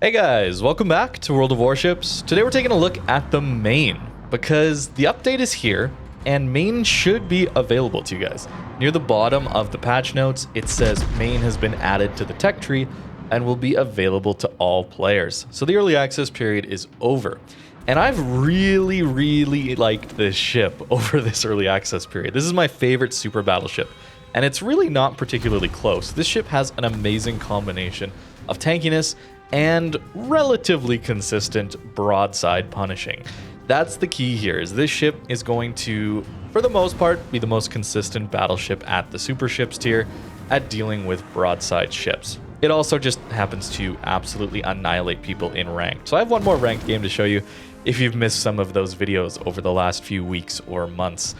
Hey guys, welcome back to World of Warships. Today we're taking a look at the Maine, because the update is here, and Maine should be available to you guys. Near the bottom of the patch notes, it says Maine has been added to the tech tree and will be available to all players. So the early access period is over. And I've really liked this ship over this early access period. This is my favorite super battleship, and it's really not particularly close. This ship has an amazing combination of tankiness and relatively consistent broadside punishing. That's the key here, is this ship is going to, for the most part, be the most consistent battleship at the super ships tier at dealing with broadside ships. It also just happens to absolutely annihilate people in ranked. So I have one more ranked game to show you if you've missed some of those videos over the last few weeks or months.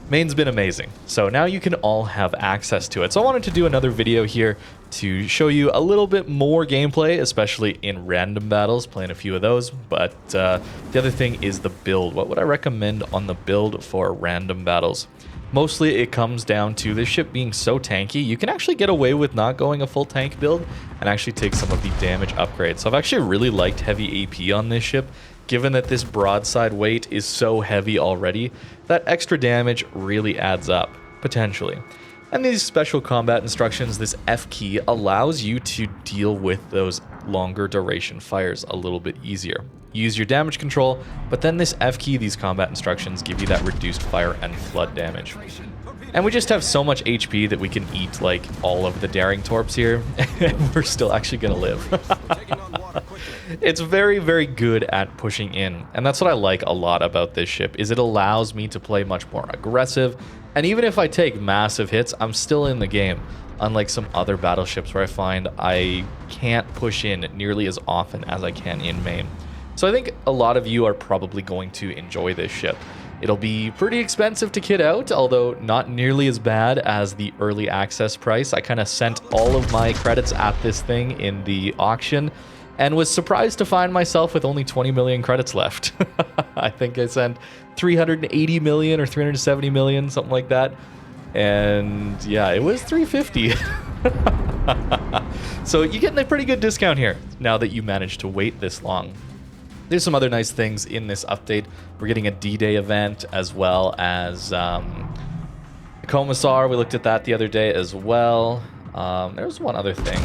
Maine's been amazing, so now you can all have access to it. So I wanted to do another video here to show you a little bit more gameplay, especially in random battles, playing a few of those. But the other thing is the build. What would I recommend on the build for random battles? Mostly it comes down to this ship being so tanky, you can actually get away with not going a full tank build and actually take some of the damage upgrades. So I've actually really liked heavy AP on this ship. Given that this broadside weight is so heavy already, that extra damage really adds up, potentially. And these special combat instructions, this F key, allows you to deal with those longer duration fires a little bit easier. Use your damage control, but then this F key, these combat instructions, give you that reduced fire and flood damage. And we just have so much HP that we can eat like all of the daring torps here, and we're still actually gonna live. It's very good at pushing in, and that's what I like a lot about this ship, is it allows me to play much more aggressive, and even if I take massive hits, I'm still in the game, unlike some other battleships where I find I can't push in nearly as often as I can in Maine. So I think a lot of you are probably going to enjoy this ship. It'll be pretty expensive to kit out, although not nearly as bad as the early access price. I kind of sent all of my credits at this thing in the auction and was surprised to find myself with only 20 million credits left. I think I sent 380 million or 370 million, something like that. And yeah, it was 350. So you're getting a pretty good discount here now that you managed to wait this long. There's some other nice things in this update. We're getting a D-Day event, as well as the Commissar. We looked at that the other day as well. There's one other thing.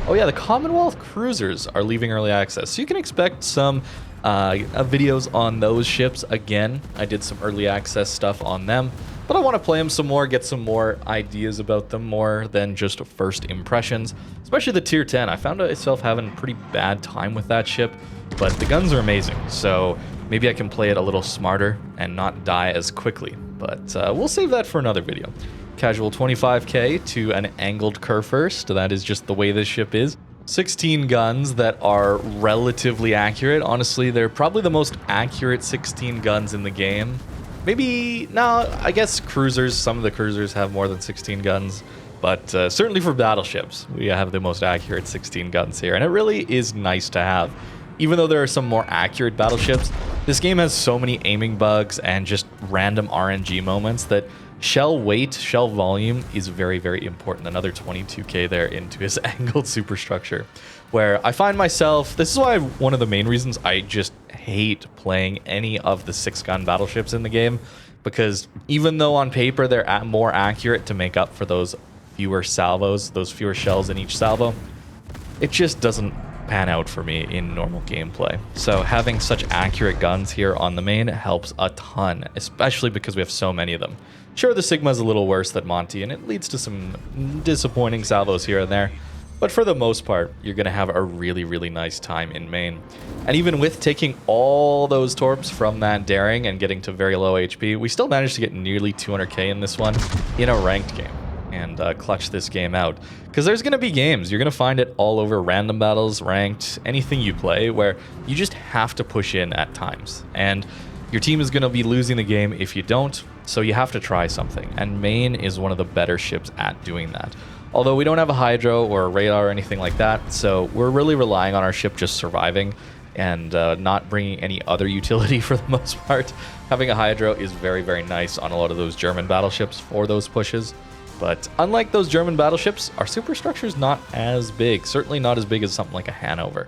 Oh yeah, the Commonwealth cruisers are leaving early access, so you can expect some videos on those ships again. I did some early access stuff on them, but I want to play them some more, get some more ideas about them more than just first impressions, especially the tier 10. I found myself having a pretty bad time with that ship, but the guns are amazing, so maybe I can play it a little smarter and not die as quickly, but we'll save that for another video. Casual 25k to an angled curve first. That is just the way this ship is. 16 guns that are relatively accurate. Honestly, they're probably the most accurate 16 guns in the game. Maybe, no, I guess cruisers, some of the cruisers have more than 16 guns, but certainly for battleships, we have the most accurate 16 guns here, and it really is nice to have. Even though there are some more accurate battleships, this game has so many aiming bugs and just random RNG moments that shell weight, shell volume is very important. Another 22k there into his angled superstructure, where I find myself, this is why one of the main reasons I just hate playing any of the 6-gun battleships in the game, because even though on paper they're more accurate to make up for those fewer salvos, those fewer shells in each salvo, it just doesn't pan out for me in normal gameplay. So having such accurate guns here on the Maine helps a ton, especially because we have so many of them. Sure, the Sigma's a little worse than Monty, and it leads to some disappointing salvos here and there, but for the most part, you're going to have a really nice time in Maine. And even with taking all those torps from that daring and getting to very low HP, we still managed to get nearly 200k in this one in a ranked game, and clutch this game out. Because there's going to be games, you're going to find it all over random battles, ranked, anything you play, where you just have to push in at times. And your team is going to be losing the game if you don't, so you have to try something. And Maine is one of the better ships at doing that. Although we don't have a hydro or a radar or anything like that, so we're really relying on our ship just surviving and not bringing any other utility for the most part. Having a hydro is very nice on a lot of those German battleships for those pushes. But unlike those German battleships, our superstructure is not as big. Certainly not as big as something like a Hanover.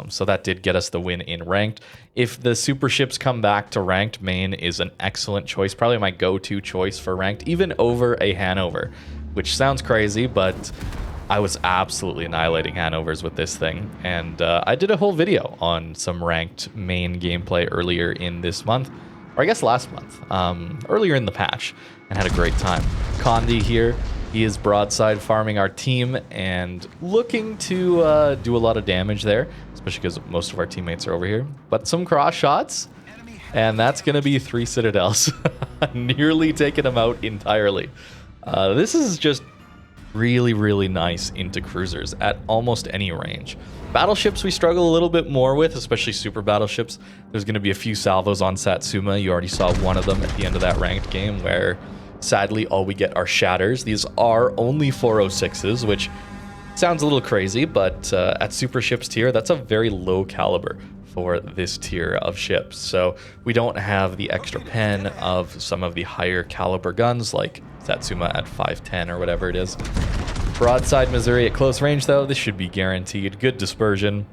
So that did get us the win in ranked. If the super ships come back to ranked, Maine is an excellent choice, probably my go-to choice for ranked, even over a Hanover, which sounds crazy, but I was absolutely annihilating Hanovers with this thing. And I did a whole video on some ranked Maine gameplay earlier in this month, or I guess last month, earlier in the patch, and had a great time. Condi here. He is broadside farming our team and looking to do a lot of damage there, especially because most of our teammates are over here. But some cross shots, and that's going to be 3 citadels. Nearly taking them out entirely. This is just really, really nice into cruisers at almost any range. Battleships we struggle a little bit more with, especially super battleships. There's going to be a few salvos on Satsuma. You already saw one of them at the end of that ranked game where sadly all we get are shatters. These are only 406s, which sounds a little crazy, but at super ships tier, that's a very low caliber for this tier of ships. So we don't have the extra pen of some of the higher caliber guns like Satsuma at 510 or whatever it is. Broadside Missouri at close range though, this should be guaranteed. Good dispersion.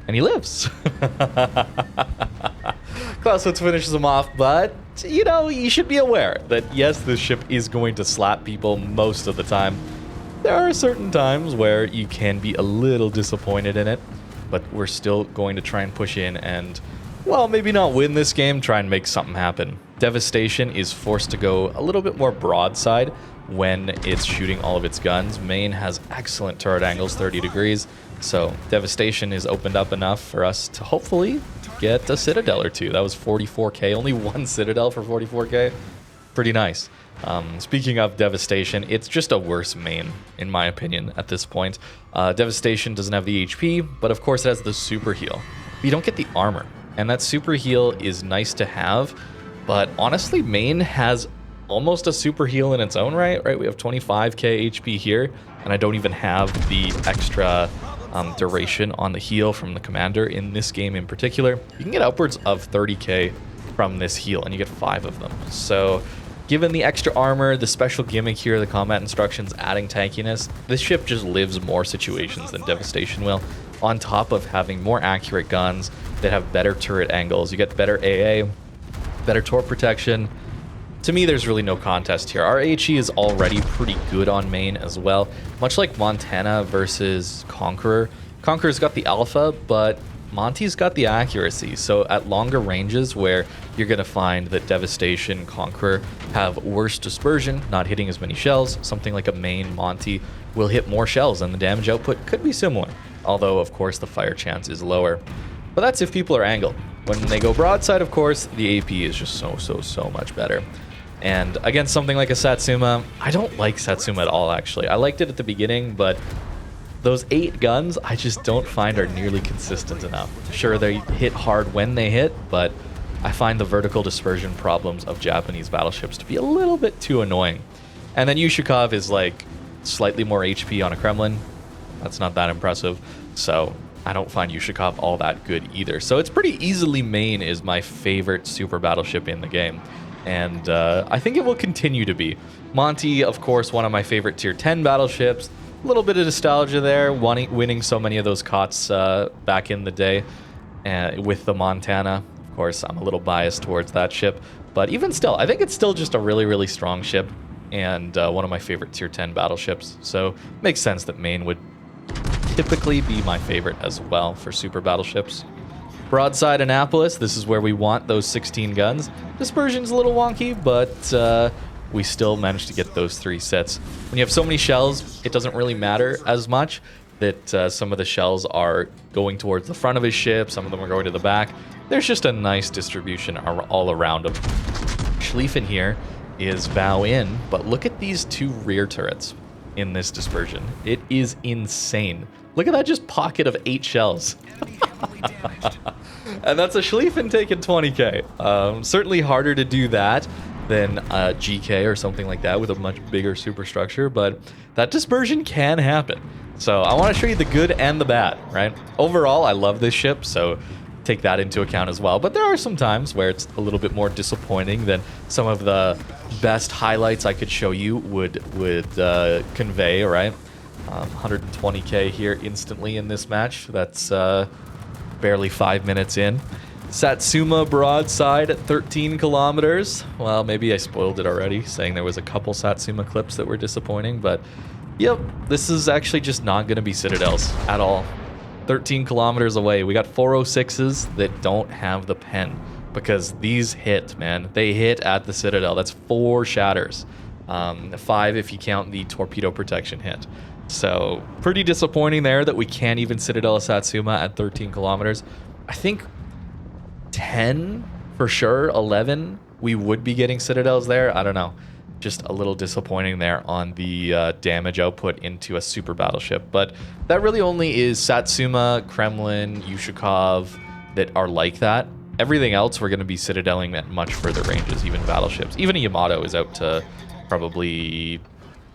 And he lives. Clausewitz finishes him off, but you know, you should be aware that yes, this ship is going to slap people most of the time. There are certain times where you can be a little disappointed in it, but we're still going to try and push in and, well, maybe not win this game, try and make something happen. Devastation is forced to go a little bit more broadside when it's shooting all of its guns. Maine has excellent turret angles, 30 degrees, so Devastation is opened up enough for us to hopefully get a Citadel or two. That was 44k, only one Citadel for 44k. Pretty nice. Speaking of Devastation, it's just a worse Maine, in my opinion, at this point. Devastation doesn't have the HP, but of course it has the super heal. But you don't get the armor, and that super heal is nice to have, but honestly, Maine has almost a super heal in its own right? We have 25k HP here, and I don't even have the extra duration on the heal from the commander in this game in particular. You can get upwards of 30k from this heal, and you get 5 of them. So given the extra armor, the special gimmick here, the combat instructions adding tankiness, this ship just lives more situations than Devastation will, on top of having more accurate guns that have better turret angles. You get better AA, better torp protection. To me, there's really no contest here. Our HE is already pretty good on Maine as well. Much like Montana versus Conqueror. Conqueror's got the alpha, but Monty's got the accuracy. So at longer ranges where you're going to find that Devastation, Conqueror have worse dispersion, not hitting as many shells, something like a Maine Monty will hit more shells and the damage output could be similar. Although, of course, the fire chance is lower. But that's if people are angled. When they go broadside, of course, the AP is just so much better. And against something like a Satsuma, I don't like Satsuma at all, actually. I liked it at the beginning, but those 8 guns I just don't find are nearly consistent enough. Sure, they hit hard when they hit, but I find the vertical dispersion problems of Japanese battleships to be a little bit too annoying. And then Yushikov is like slightly more HP on a Kremlin. That's not that impressive. So I don't find Yushikov all that good either. So it's pretty easily Maine is my favorite super battleship in the game. And I think it will continue to be. Monty, of course, one of my favorite tier 10 battleships. A little bit of nostalgia there, winning so many of those COTS back in the day with the Montana. Of course, I'm a little biased towards that ship. But even still, I think it's still just a really strong ship and one of my favorite tier 10 battleships. So it makes sense that Maine would typically be my favorite as well for super battleships. Broadside Annapolis, this is where we want those 16 guns. Dispersion's a little wonky, but we still managed to get those 3 sets. When you have so many shells, it doesn't really matter as much that some of the shells are going towards the front of his ship, some of them are going to the back. There's just a nice distribution all around him. Schlieffen here is bow in, but look at these 2 rear turrets in this dispersion. It is insane. Look at that just pocket of 8 shells. And that's a Schlieffen taking 20k. Certainly harder to do that than a GK or something like that with a much bigger superstructure, but that dispersion can happen. So I want to show you the good and the bad, right? Overall, I love this ship, so take that into account as well. But there are some times where it's a little bit more disappointing than some of the best highlights I could show you would convey, right? 120k here instantly in this match. That's barely 5 minutes in. Satsuma broadside at 13 kilometers. Well, maybe I spoiled it already, saying there was a couple Satsuma clips that were disappointing, but yep, this is actually just not going to be Citadels at all. 13 kilometers away. We got 406s that don't have the pen because these hit, man. They hit at the Citadel. That's 4 shatters. 5 if you count the torpedo protection hit. So pretty disappointing there that we can't even Citadel a Satsuma at 13 kilometers. I think 10 for sure, 11 we would be getting Citadels there. I don't know. Just a little disappointing there on the damage output into a super battleship. But that really only is Satsuma, Kremlin, Yushikov that are like that. Everything else we're going to be Citadeling at much further ranges, even battleships. Even a Yamato is out to probably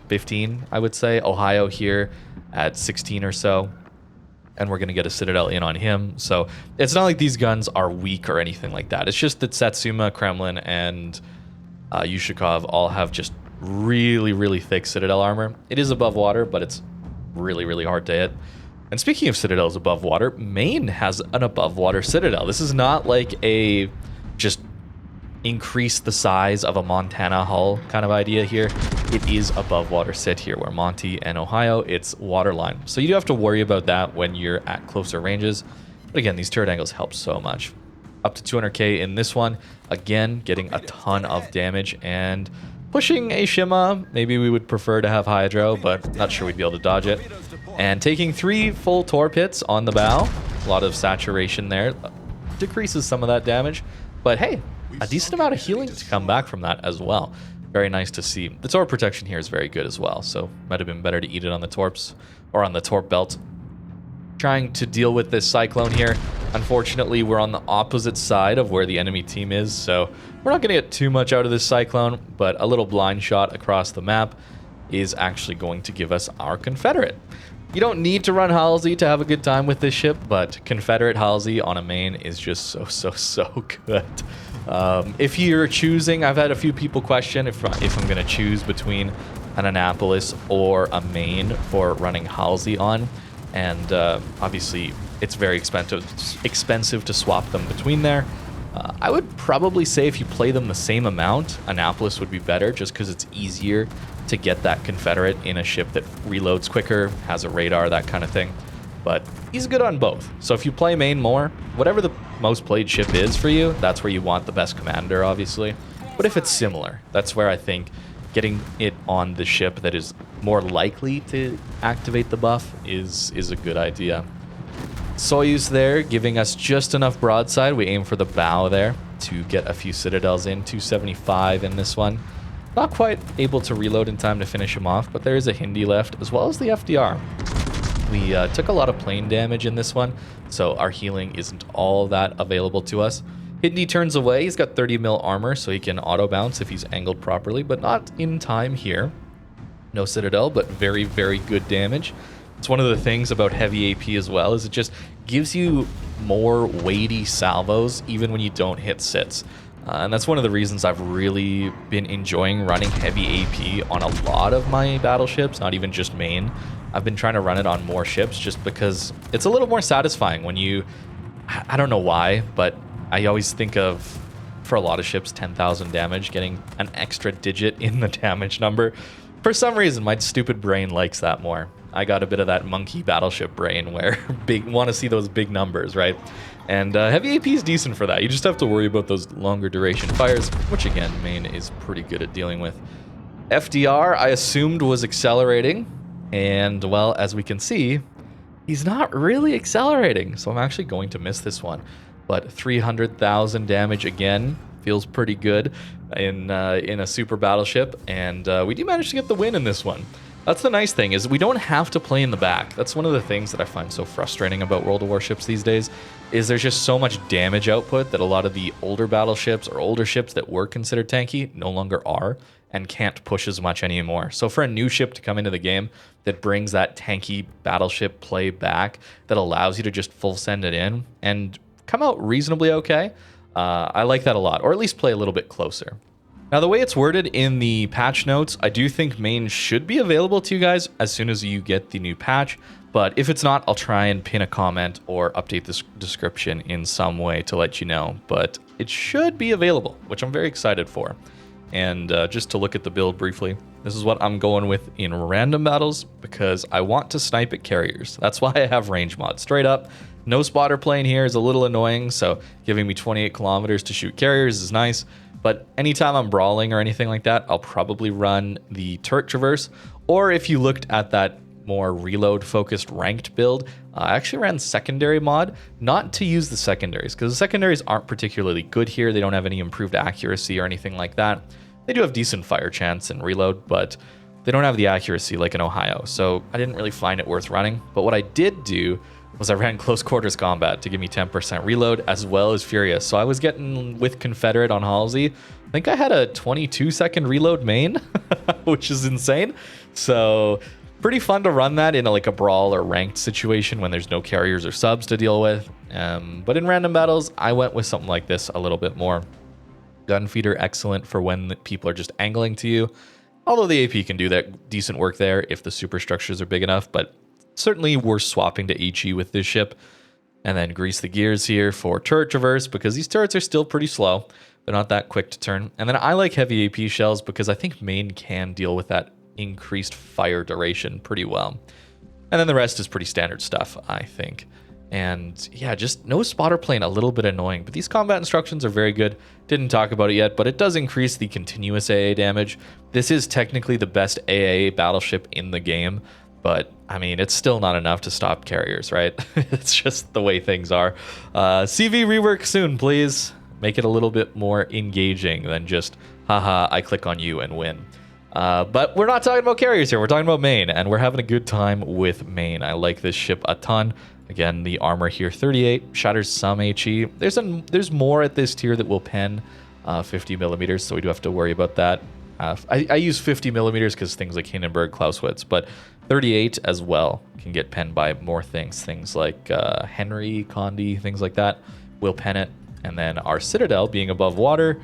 15, I would say. Ohio here at 16 or so. And we're going to get a Citadel in on him. So it's not like these guns are weak or anything like that. It's just that Satsuma, Kremlin, and Yushikov all have just really, really thick Citadel armor. It is above water, but it's really, really hard to hit. And speaking of Citadels above water, Maine has an above water Citadel. This is not like a just increase the size of a Montana hull kind of idea here. It is above water sit here, where Monty and Ohio, it's waterline. So you do have to worry about that when you're at closer ranges. But again, these turret angles help so much. Up to 200k in this one. Again, getting a ton of damage and pushing a Shima. Maybe we would prefer to have Hydro, but not sure we'd be able to dodge it. And taking 3 full torp hits on the bow. A lot of saturation there. Decreases some of that damage. But hey, a decent amount of healing to come back from that as well. Very nice to see. The torp protection here is very good as well, so might have been better to eat it on the torps or on the torp belt. Trying to deal with this cyclone here. Unfortunately, we're on the opposite side of where the enemy team is, so we're not going to get too much out of this cyclone, but a little blind shot across the map is actually going to give us our Confederate. You don't need to run Halsey to have a good time with this ship, but Confederate Halsey on a Maine is just so good. If you're choosing, I've had a few people question if I'm going to choose between an Annapolis or a Maine for running Halsey on. And obviously, it's very expensive to swap them between there. I would probably say if you play them the same amount, Annapolis would be better just because it's easier to get that Confederate in a ship that reloads quicker, has a radar, that kind of thing. But he's good on both. So if you play Maine more, whatever the most played ship is for you, that's where you want the best commander, obviously. But if it's similar, that's where I think getting it on the ship that is more likely to activate the buff is a good idea. Soyuz there, giving us just enough broadside. We aim for the bow there to get a few Citadels in. 275 in this one. Not quite able to reload in time to finish him off, but there is a Hindi left, as well as the FDR. We took a lot of plane damage in this one, so our healing isn't all that available to us. Hindi turns away. He's got 30 mil armor, so he can auto bounce if he's angled properly, but not in time here. No Citadel, but very, very good damage. It's one of the things about heavy AP as well, is it just gives you more weighty salvos even when you don't hit sits. And that's one of the reasons I've really been enjoying running heavy AP on a lot of my battleships, not even just Maine. I've been trying to run it on more ships just because it's a little more satisfying when you... I don't know why, but I always think of, for a lot of ships, 10,000 damage, getting an extra digit in the damage number. For some reason, my stupid brain likes that more. I got a bit of that monkey battleship brain where want to see those big numbers, right? And heavy AP is decent for that. You just have to worry about those longer duration fires, which again, Maine is pretty good at dealing with. FDR, I assumed, was accelerating. And, well, as we can see, he's not really accelerating. So I'm actually going to miss this one. But 300,000 damage again feels pretty good in a super battleship. And we do manage to get the win in this one. That's the nice thing, is we don't have to play in the back. That's one of the things that I find so frustrating about World of Warships these days, is there's just so much damage output that a lot of the older battleships or older ships that were considered tanky no longer are and can't push as much anymore. So for a new ship to come into the game that brings that tanky battleship play back, that allows you to just full send it in and come out reasonably okay, I like that a lot, or at least play a little bit closer. Now, the way it's worded in the patch notes, I do think Maine should be available to you guys as soon as you get the new patch. But if it's not, I'll try and pin a comment or update this description in some way to let you know. But it should be available, which I'm very excited for. And just to look at the build briefly, this is what I'm going with in random battles because I want to snipe at carriers. That's why I have range mod. Straight up, no spotter plane here is a little annoying, so giving me 28 kilometers to shoot carriers is nice. But anytime I'm brawling or anything like that, I'll probably run the turret traverse. Or if you looked at that more reload focused ranked build, I actually ran secondary mod, not to use the secondaries because the secondaries aren't particularly good here. They don't have any improved accuracy or anything like that. They do have decent fire chance and reload, but they don't have the accuracy like in Ohio. So I didn't really find it worth running. But what I did do was I ran close quarters combat to give me 10% reload as well as Furious. So I was getting with Confederate on Halsey. I think I had a 22-second reload main, which is insane. So pretty fun to run that in like a brawl or ranked situation when there's no carriers or subs to deal with. But in random battles, I went with something like this a little bit more. Gun feeder, excellent for when people are just angling to you. Although the AP can do that decent work there if the superstructures are big enough, but certainly worth swapping to HE with this ship. And then grease the gears here for turret traverse because these turrets are still pretty slow. They're not that quick to turn. And then I like heavy AP shells because I think Maine can deal with that increased fire duration pretty well. And then the rest is pretty standard stuff, I think. And yeah, just no spotter plane, a little bit annoying. But these combat instructions are very good. Didn't talk about it yet, but it does increase the continuous AA damage. This is technically the best AA battleship in the game. But, I mean, it's still not enough to stop carriers, right? It's just the way things are. CV rework soon, please. Make it a little bit more engaging than just, haha, I click on you and win. But we're not talking about carriers here. We're talking about Maine, and we're having a good time with Maine. I like this ship a ton. Again, the armor here, 38, shatters some HE. There's more at this tier that will pen 50 millimeters, so we do have to worry about that. I use 50 millimeters because things like Hindenburg, Clausewitz, but 38 as well can get penned by more things. Things like Henry, Condi, things like that will pen it. And then our Citadel being above water,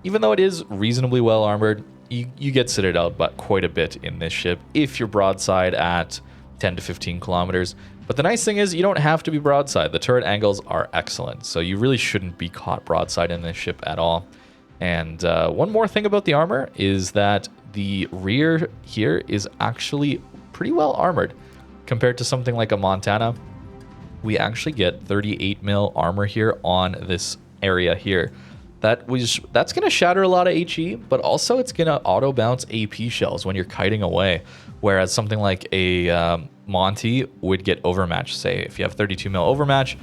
even though it is reasonably well armored, you get Citadel but quite a bit in this ship if you're broadside at 10 to 15 kilometers. But the nice thing is you don't have to be broadside. The turret angles are excellent, so you really shouldn't be caught broadside in this ship at all. And one more thing about the armor is that the rear here is actually pretty well armored compared to something like a Montana. We actually get 38 mil armor here on this area here. That's going to shatter a lot of HE, but also it's going to auto bounce AP shells when you're kiting away. Whereas something like a Monty would get overmatched. Say if you have 32 mil overmatch,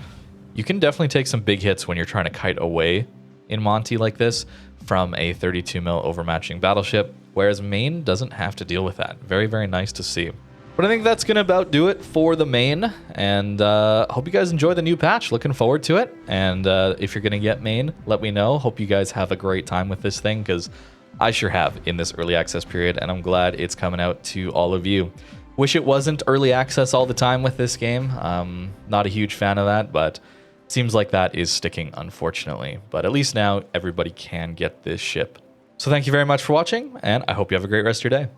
you can definitely take some big hits when you're trying to kite away in Monty like this from a 32 mil overmatching battleship. Whereas Maine doesn't have to deal with that. Very, very nice to see. But I think that's going to about do it for the Maine, and hope you guys enjoy the new patch. Looking forward to it, and if you're going to get Maine, let me know. Hope you guys have a great time with this thing, because I sure have in this early access period, and I'm glad it's coming out to all of you. Wish it wasn't early access all the time with this game. Not a huge fan of that, but it seems like that is sticking, unfortunately. But at least now, everybody can get this ship. So thank you very much for watching, and I hope you have a great rest of your day.